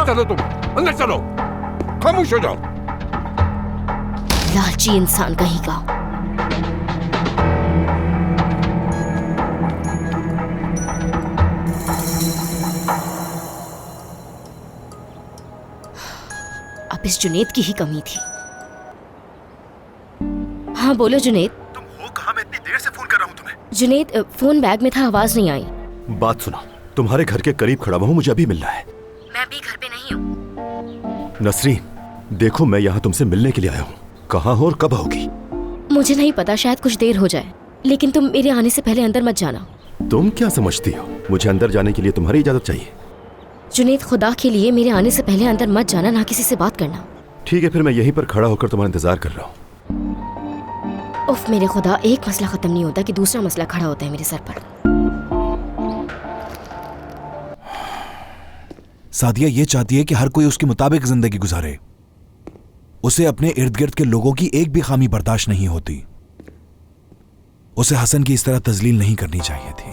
चलो तुम, अंदर चलो, खामोश हो जाओ। लालची इंसान कहीं का। अब इस जुनेद की ही कमी थी। हाँ बोलो जुनेद। तुम हो कहाँ? मैं इतनी देर से फोन कर रहा हूँ तुम्हें। जुनेद फोन बैग में था, आवाज नहीं आई। बात सुनो, तुम्हारे घर के करीब खड़ा हुआ हूँ, मुझे अभी मिलना है। मैं अभी घर पे नहीं हूँ। नसरीन, देखो मैं यहाँ तुमसे मिलने के लिए आया हूँ। कहाँ हो और कब आओगी? मुझे नहीं पता, शायद कुछ देर हो जाए, लेकिन तुम मेरे आने से पहले अंदर मत जाना। तुम क्या समझती हो, मुझे अंदर जाने के लिए तुम्हारी इजाजत चाहिए? जुनेद खुदा के लिए मेरे आने से पहले अंदर मत जाना, ना किसी से बात करना। ठीक है, फिर मैं यहीं पर खड़ा होकर तुम्हारा इंतजार कर रहा हूँ। उफ मेरे खुदा, एक मसला खत्म नहीं होता कि दूसरा मसला खड़ा होता है मेरे सर पर। सादिया ये चाहती है कि हर कोई उसके मुताबिक जिंदगी गुजारे। उसे अपने इर्द गिर्द के लोगों की एक भी खामी बर्दाश्त नहीं होती। उसे हसन की इस तरह तजलील नहीं करनी चाहिए थी।